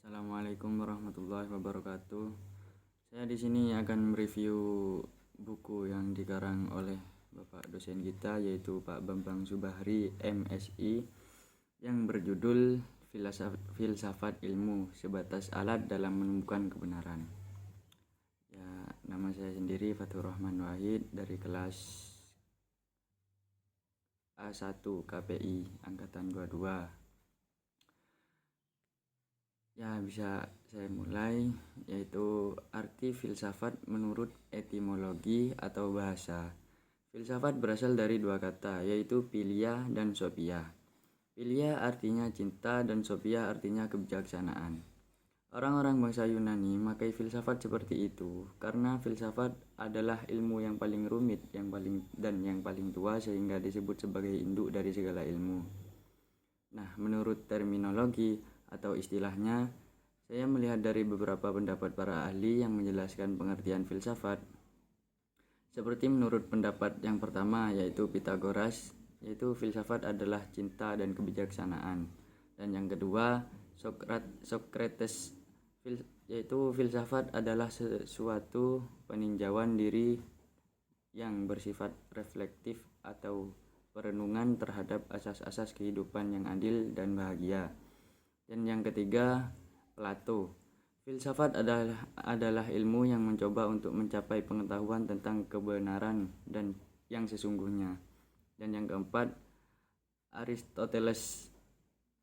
Assalamualaikum warahmatullahi wabarakatuh. Saya di sini akan mereview buku yang dikarang oleh Bapak dosen kita, yaitu Pak Bambang Subahri MSI, yang berjudul Filsafat Ilmu Sebatas Alat dalam Menemukan Kebenaran. Ya, nama saya sendiri Fathur Rahman Wahid dari kelas A1 KPI angkatan 22. Ya, bisa saya mulai, yaitu arti filsafat menurut etimologi atau bahasa. Filsafat berasal dari dua kata, yaitu philia dan sophia. Philia artinya cinta dan sophia artinya kebijaksanaan. Orang-orang bangsa Yunani memakai filsafat seperti itu karena filsafat adalah ilmu yang paling rumit, yang paling tua, sehingga disebut sebagai induk dari segala ilmu. Nah, menurut terminologi atau istilahnya, saya melihat dari beberapa pendapat para ahli yang menjelaskan pengertian filsafat. Seperti menurut pendapat yang pertama, yaitu Pythagoras, yaitu filsafat adalah cinta dan kebijaksanaan. Dan yang kedua, Socrates, yaitu filsafat adalah sesuatu peninjauan diri yang bersifat reflektif atau perenungan terhadap asas-asas kehidupan yang adil dan bahagia. Dan yang ketiga, Plato. Filsafat adalah ilmu yang mencoba untuk mencapai pengetahuan tentang kebenaran dan yang sesungguhnya. Dan yang keempat, Aristoteles.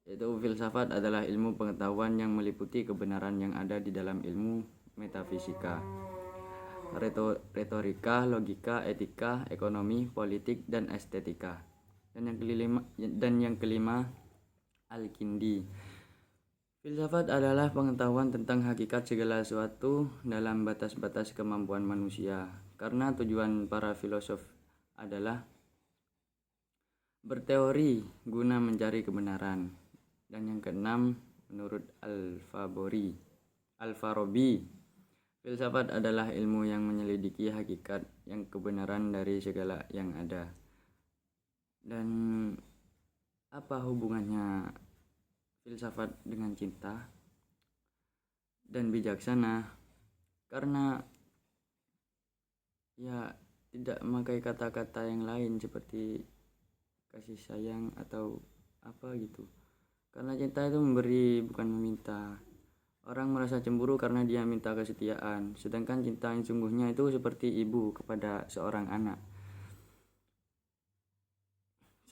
Yaitu filsafat adalah ilmu pengetahuan yang meliputi kebenaran yang ada di dalam ilmu metafisika, retorika, logika, etika, ekonomi, politik, dan estetika. Dan yang kelima, Al-Kindi. Filsafat adalah pengetahuan tentang hakikat segala sesuatu dalam batas-batas kemampuan manusia, karena tujuan para filosof adalah berteori guna mencari kebenaran. Dan yang keenam, menurut Al-Farabi, filsafat adalah ilmu yang menyelidiki hakikat yang kebenaran dari segala yang ada. Dan apa hubungannya filsafat dengan cinta dan bijaksana? Karena ya tidak memakai kata-kata yang lain seperti kasih sayang atau apa gitu. Karena cinta itu memberi, bukan meminta. Orang merasa cemburu karena dia minta kesetiaan, sedangkan cinta yang sungguhnya itu seperti ibu kepada seorang anak.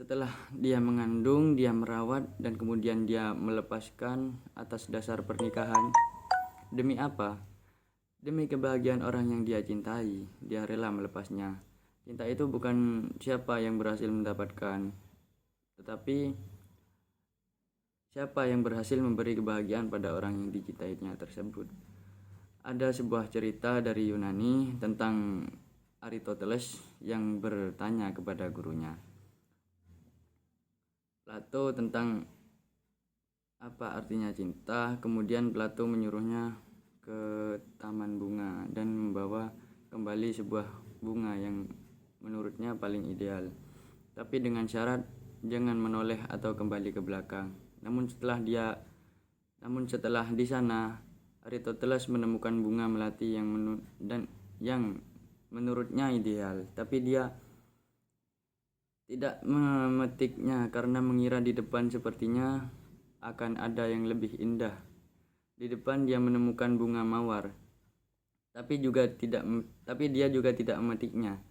Setelah dia mengandung, dia merawat, dan kemudian dia melepaskan atas dasar pernikahan. Demi apa? Demi kebahagiaan orang yang dia cintai, dia rela melepasnya. Cinta itu bukan siapa yang berhasil mendapatkan, tetapi siapa yang berhasil memberi kebahagiaan pada orang yang dicintainya tersebut. Ada sebuah cerita dari Yunani tentang Aristoteles yang bertanya kepada gurunya Plato tentang apa artinya cinta. Kemudian Plato menyuruhnya ke taman bunga dan membawa kembali sebuah bunga yang menurutnya paling ideal, tapi dengan syarat jangan menoleh atau kembali ke belakang. Namun setelah di sana, Aristoteles menemukan bunga melati yang menurutnya ideal, tapi dia tidak memetiknya karena mengira di depan sepertinya akan ada yang lebih indah. Di depan dia menemukan bunga mawar, tapi dia juga tidak memetiknya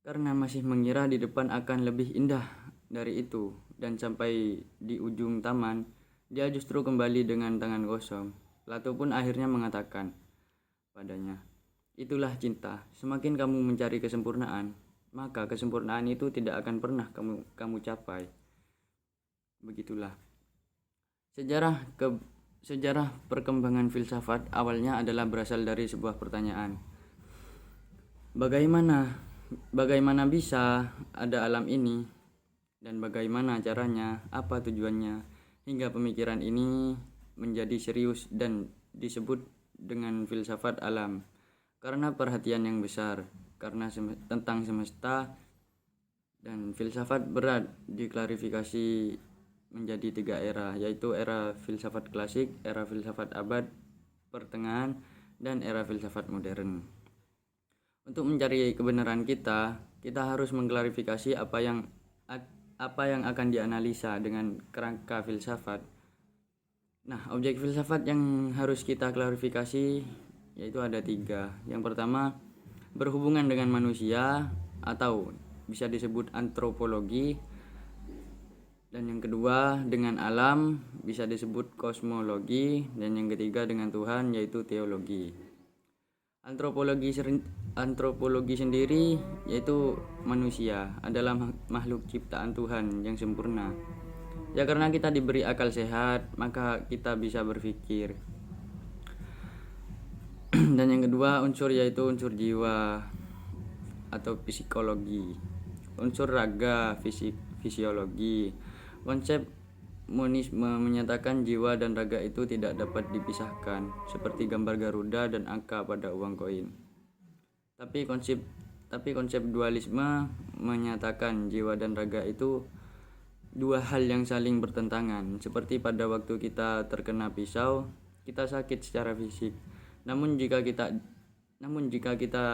karena masih mengira di depan akan lebih indah dari itu. Dan sampai di ujung taman, dia justru kembali dengan tangan kosong. Plato pun akhirnya mengatakan padanya, "Itulah cinta. Semakin kamu mencari kesempurnaan, maka kesempurnaan itu tidak akan pernah kamu capai." Begitulah. Sejarah perkembangan filsafat awalnya adalah berasal dari sebuah pertanyaan. Bagaimana bisa ada alam ini? Dan bagaimana caranya? Apa tujuannya? Hingga pemikiran ini menjadi serius dan disebut dengan filsafat alam. Karena perhatian yang besar tentang semesta, dan filsafat berat diklarifikasi menjadi 3 era, yaitu era filsafat klasik, era filsafat abad pertengahan, dan era filsafat modern. Untuk mencari kebenaran kita harus mengklarifikasi apa yang akan dianalisa dengan kerangka filsafat. Nah, objek filsafat yang harus kita klarifikasi yaitu ada 3. Yang pertama, berhubungan dengan manusia atau bisa disebut antropologi. Dan yang kedua, dengan alam, bisa disebut kosmologi. Dan yang ketiga, dengan Tuhan, yaitu teologi. Antropologi sendiri yaitu manusia adalah makhluk ciptaan Tuhan yang sempurna. Ya, karena kita diberi akal sehat, maka kita bisa berpikir. Dan yang kedua unsur yaitu unsur jiwa atau psikologi, unsur raga fisiologi. Konsep monisme menyatakan jiwa dan raga itu tidak dapat dipisahkan, seperti gambar Garuda dan angka pada uang koin. Tapi konsep dualisme menyatakan jiwa dan raga itu dua hal yang saling bertentangan, seperti pada waktu kita terkena pisau, kita sakit secara fisik. Namun jika kita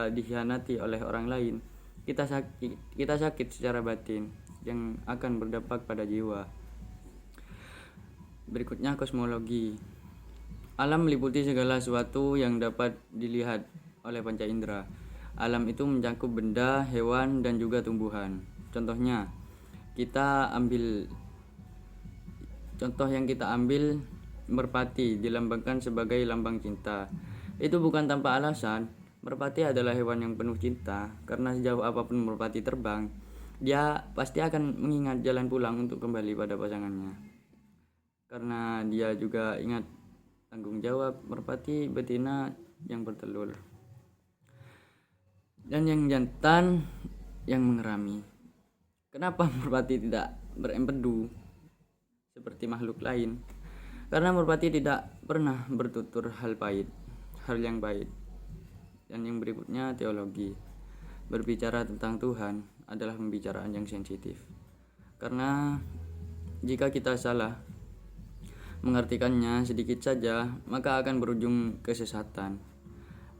dikhianati oleh orang lain, kita sakit secara batin yang akan berdampak pada jiwa. Berikutnya kosmologi. Alam meliputi segala sesuatu yang dapat dilihat oleh panca indera. Alam itu mencakup benda, hewan, dan juga tumbuhan. Contoh yang kita ambil merpati dilambangkan sebagai lambang cinta. Itu bukan tanpa alasan. Merpati adalah hewan yang penuh cinta, karena sejauh apapun merpati terbang, dia pasti akan mengingat jalan pulang untuk kembali pada pasangannya. Karena dia juga ingat tanggung jawab merpati betina yang bertelur. Dan yang jantan yang mengerami. Kenapa merpati tidak berempedu seperti makhluk lain? Karena merpati tidak pernah bertutur hal yang pahit. Dan yang berikutnya teologi. Berbicara tentang Tuhan adalah pembicaraan yang sensitif. Karena jika kita salah mengartikannya sedikit saja, maka akan berujung kesesatan.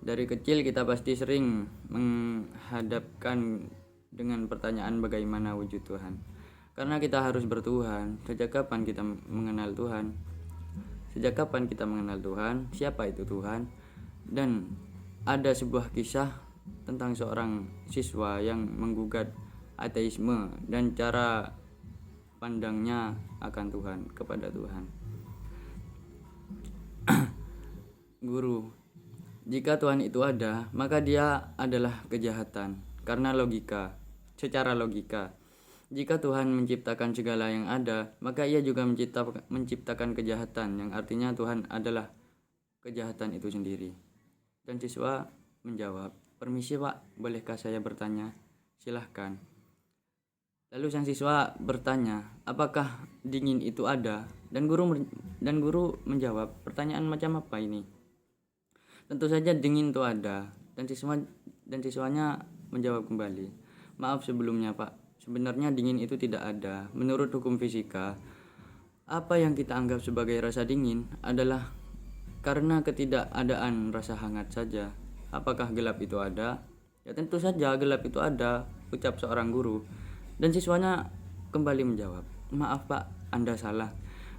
Dari kecil kita pasti sering menghadapkan dengan pertanyaan bagaimana wujud Tuhan. Karena kita harus bertuhan. Sejak kapan kita mengenal Tuhan? Siapa itu Tuhan? Dan ada sebuah kisah tentang seorang siswa yang menggugat ateisme dan cara pandangnya akan Tuhan, kepada Tuhan. Guru, jika Tuhan itu ada, maka dia adalah kejahatan. Karena secara logika, jika Tuhan menciptakan segala yang ada, maka ia juga menciptakan kejahatan, yang artinya Tuhan adalah kejahatan itu sendiri. Dan siswa menjawab, "Permisi Pak, bolehkah saya bertanya?" "Silahkan." Lalu sang siswa bertanya, "Apakah dingin itu ada?" Dan guru menjawab, "Pertanyaan macam apa ini?" "Tentu saja dingin itu ada." Dan siswanya menjawab kembali, "Maaf sebelumnya Pak, sebenarnya dingin itu tidak ada. Menurut hukum fisika, apa yang kita anggap sebagai rasa dingin adalah karena ketidakadaan rasa hangat saja. Apakah gelap itu ada?" "Ya tentu saja gelap itu ada," ucap seorang guru. Dan siswanya kembali menjawab, "Maaf Pak, Anda salah.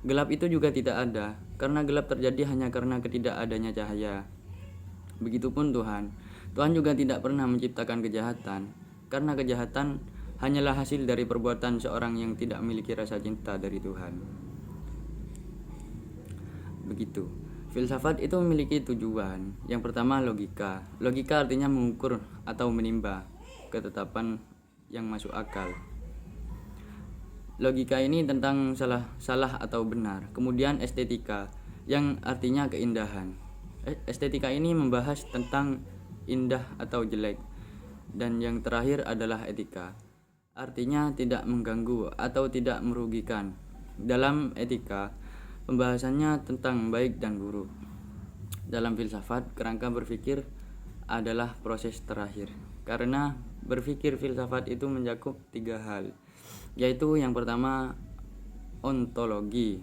Gelap itu juga tidak ada, karena gelap terjadi hanya karena ketidakadanya cahaya. Begitupun Tuhan. Tuhan juga tidak pernah menciptakan kejahatan, karena kejahatan hanyalah hasil dari perbuatan seorang yang tidak memiliki rasa cinta dari Tuhan." Begitu. Filsafat itu memiliki tujuan. Yang pertama logika. Logika artinya mengukur atau menimba ketetapan yang masuk akal. Logika ini tentang salah atau benar. Kemudian estetika, yang artinya keindahan. Estetika ini membahas tentang indah atau jelek. Dan yang terakhir adalah etika, artinya tidak mengganggu atau tidak merugikan. Dalam etika, pembahasannya tentang baik dan buruk. Dalam filsafat, kerangka berpikir adalah proses terakhir. Karena berpikir filsafat itu mencakup 3 hal, yaitu yang pertama ontologi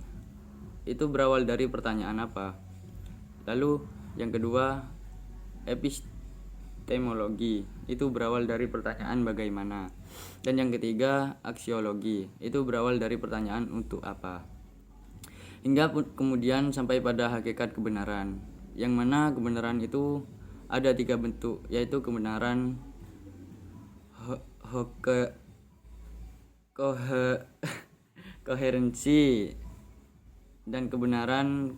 itu berawal dari pertanyaan apa. Lalu yang kedua, epistemologi itu berawal dari pertanyaan bagaimana. Dan yang ketiga, aksiologi itu berawal dari pertanyaan untuk apa. Hingga kemudian sampai pada hakikat kebenaran, yang mana kebenaran itu ada 3 bentuk, yaitu kebenaran koherensi dan kebenaran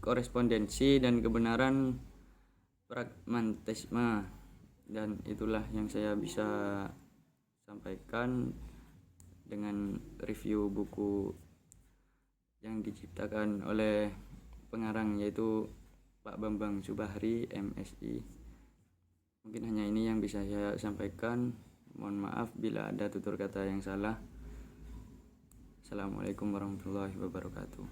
korespondensi dan kebenaran pragmatisme. Dan itulah yang saya bisa sampaikan dengan review buku yang diciptakan oleh pengarang, yaitu Pak Bambang Subahri, MSI. Mungkin hanya ini yang bisa saya sampaikan. Mohon maaf bila ada tutur kata yang salah. Assalamualaikum warahmatullahi wabarakatuh.